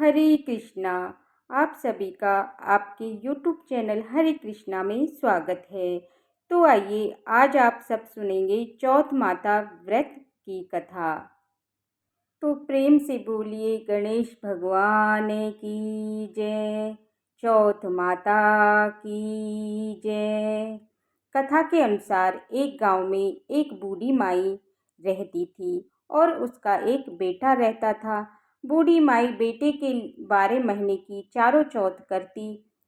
हरे कृष्णा। आप सभी का आपके YouTube चैनल हरे कृष्णा में स्वागत है। तो आइए आज आप सब सुनेंगे चौथ माता व्रत की कथा। तो प्रेम से बोलिए गणेश भगवान की जय, चौथ माता की जय। कथा के अनुसार एक गांव में एक बूढ़ी माई रहती थी और उसका एक बेटा रहता था। बूढ़ी माई बेटे के 12 महीने की चारों चौथ करती।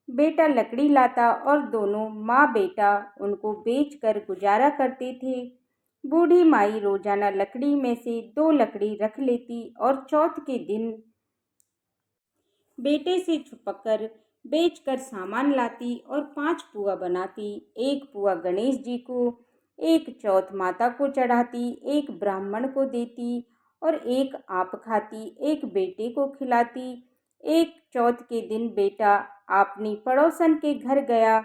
बेटा लकड़ी लाता और दोनों माँ बेटा उनको बेचकर गुजारा करते थे। बूढ़ी माई रोजाना लकड़ी में से 2 लकड़ी रख लेती और चौथ के दिन बेटे से छुपकर बेचकर सामान लाती और 5 पुआ बनाती। एक पुआ गणेश जी को, एक चौथ माता को चढ़ाती, एक ब्राह्मण को देती और एक आप खाती, एक बेटे को खिलाती। एक चौथ के दिन बेटा अपनी पड़ोसन के घर गया।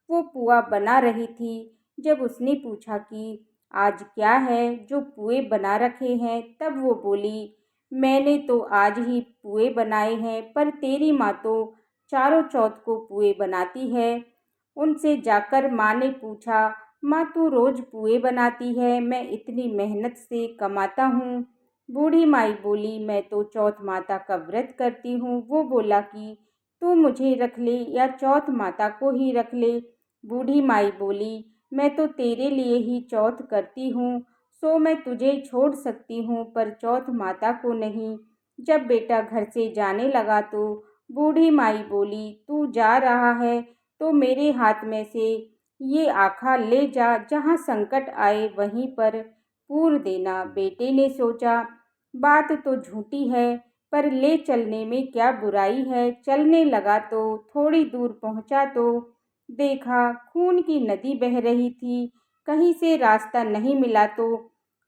वो पुआ बना रही थी। जब उसने पूछा कि आज क्या है जो पुए बना रखे हैं, तब वो बोली, मैंने तो आज ही पुए बनाए हैं, पर तेरी माँ तो चारों चौथ को पुए बनाती है। उनसे जाकर माँ ने पूछा, माँ तू रोज पुए बनाती है, मैं इतनी मेहनत से कमाता हूँ। बूढ़ी माई बोली, मैं तो चौथ माता का व्रत करती हूँ। वो बोला कि तू मुझे रख ले या चौथ माता को ही रख ले। बूढ़ी माई बोली, मैं तो तेरे लिए ही चौथ करती हूँ, सो मैं तुझे छोड़ सकती हूँ, पर चौथ माता को नहीं। जब बेटा घर से जाने लगा तो बूढ़ी माई बोली, तू जा रहा है तो मेरे हाथ में से ये आखा ले जा, जहाँ संकट आए वहीं पर पूर देना। बेटे ने सोचा, बात तो झूठी है, पर ले चलने में क्या बुराई है। चलने लगा तो थोड़ी दूर पहुंचा तो देखा खून की नदी बह रही थी। कहीं से रास्ता नहीं मिला तो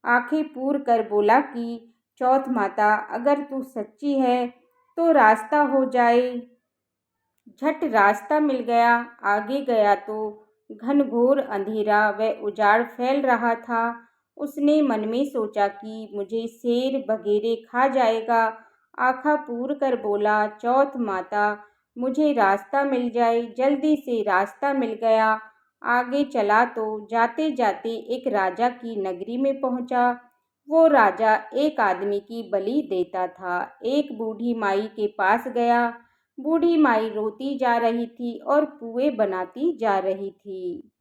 आंखें पूर कर बोला कि चौथ माता, अगर तू सच्ची है तो रास्ता हो जाए। झट रास्ता मिल गया। आगे गया तो घनघोर अंधेरा व उजाड़ फैल रहा था। उसने मन में सोचा कि मुझे शेर बगेरे खा जाएगा। आँखें पूर कर बोला, चौथ माता, मुझे रास्ता मिल जाए। जल्दी से रास्ता मिल गया। आगे चला तो जाते जाते एक राजा की नगरी में पहुंचा। वो राजा एक आदमी की बलि देता था। एक बूढ़ी माई के पास गया। बूढ़ी माई रोती जा रही थी और पुए बनाती जा रही थी।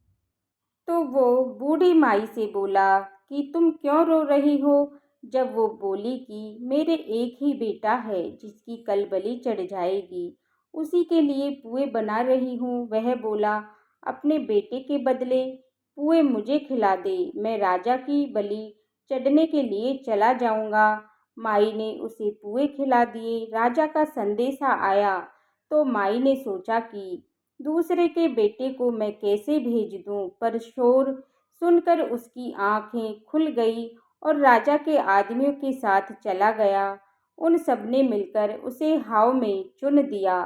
तो वो बूढ़ी माई से बोला कि तुम क्यों रो रही हो। जब वो बोली कि मेरे एक ही बेटा है जिसकी कल बलि चढ़ जाएगी, उसी के लिए पुए बना रही हूँ। वह बोला, अपने बेटे के बदले पुए मुझे खिला दे, मैं राजा की बलि चढ़ने के लिए चला जाऊंगा। माई ने उसे पुए खिला दिए। राजा का संदेशा आया तो माई ने सोचा कि दूसरे के बेटे को मैं कैसे भेज दूं, पर शोर सुनकर उसकी आंखें खुल गई और राजा के आदमियों के साथ चला गया। उन सब ने मिलकर उसे हाव में चुन दिया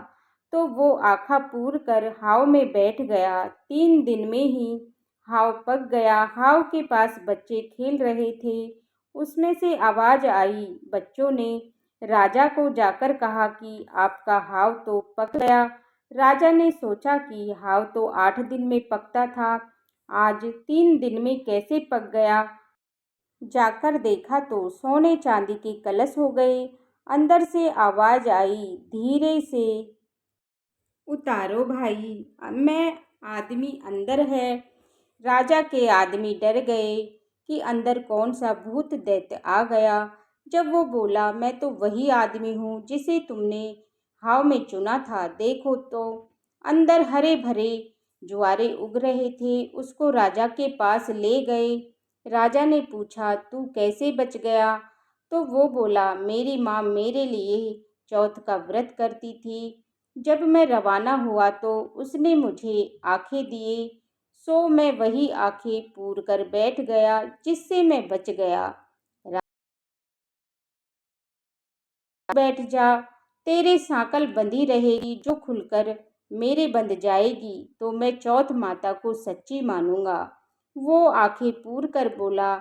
तो वो आखा पूर कर हाव में बैठ गया। 3 दिन में ही हाव पक गया। हाव के पास बच्चे खेल रहे थे। उसमें से आवाज आई। बच्चों ने राजा को जाकर कहा कि आपका हाव तो पक गया। राजा ने सोचा कि हाव तो 8 दिन में पकता था, आज 3 दिन में कैसे पक गया। जाकर देखा तो सोने चांदी के कलश हो गए। अंदर से आवाज आई, धीरे से उतारो भाई, मैं आदमी अंदर है। राजा के आदमी डर गए कि अंदर कौन सा भूत दैत्य आ गया। जब वो बोला, मैं तो वही आदमी हूँ जिसे तुमने हाव में चुना था। देखो तो अंदर हरे भरे ज्वारे उग रहे थे। उसको राजा के पास ले गए। राजा ने पूछा, तू कैसे बच गया। तो वो बोला, मेरी माँ मेरे लिए चौथ का व्रत करती थी। जब मैं रवाना हुआ तो उसने मुझे आंखें दिए, सो मैं वही आंखें पूर कर बैठ गया, जिससे मैं बच गया। बैठ जा, तेरे सांकल बंधी रहेगी, जो खुलकर मेरे बंध जाएगी तो मैं चौथ माता को सच्ची मानूंगा। वो आंखें पूर कर बोला,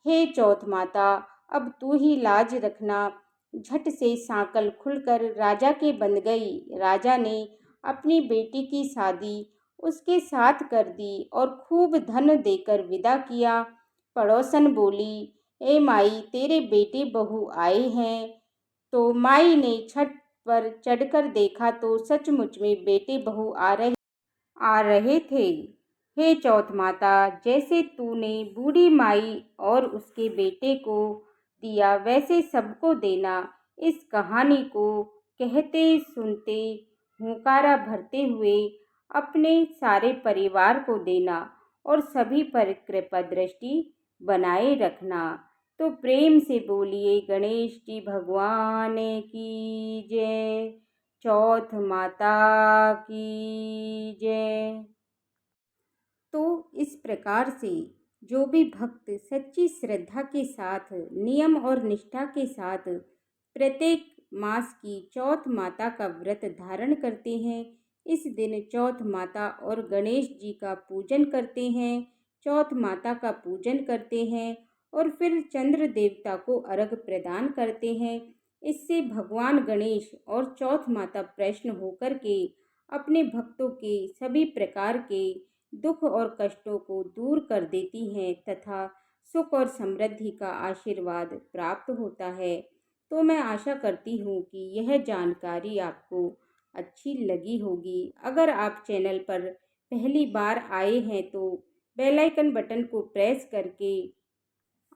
हे चौथ माता, अब तू ही लाज रखना। झट से सांकल खुलकर राजा के बंध गई। राजा ने अपनी बेटी की शादी उसके साथ कर दी और खूब धन देकर विदा किया। पड़ोसन बोली, ए माई, तेरे बेटे बहू आए हैं। तो माई ने छत पर चढ़कर देखा तो सचमुच में बेटे बहू आ रहे थे। हे चौथ माता, जैसे तूने बूढ़ी माई और उसके बेटे को दिया वैसे सबको देना। इस कहानी को कहते सुनते हुंकारा भरते हुए अपने सारे परिवार को देना और सभी पर कृपा दृष्टि बनाए रखना। तो प्रेम से बोलिए गणेश जी भगवान की जय, चौथ माता की जय। तो इस प्रकार से जो भी भक्त सच्ची श्रद्धा के साथ, नियम और निष्ठा के साथ प्रत्येक मास की चौथ माता का व्रत धारण करते हैं, इस दिन चौथ माता और गणेश जी का पूजन करते हैं, चौथ माता का पूजन करते हैं और फिर चंद्र देवता को अर्घ प्रदान करते हैं। इससे भगवान गणेश और चौथ माता प्रसन्न होकर के अपने भक्तों के सभी प्रकार के दुख और कष्टों को दूर कर देती हैं तथा सुख और समृद्धि का आशीर्वाद प्राप्त होता है। तो मैं आशा करती हूँ कि यह जानकारी आपको अच्छी लगी होगी। अगर आप चैनल पर पहली बार आए हैं तो बेल आइकन बटन को प्रेस करके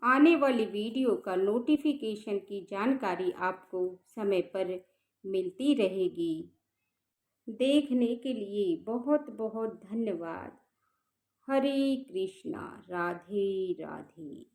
आने वाली वीडियो का नोटिफिकेशन की जानकारी आपको समय पर मिलती रहेगी। देखने के लिए बहुत बहुत धन्यवाद। हरे कृष्णा, राधे राधे।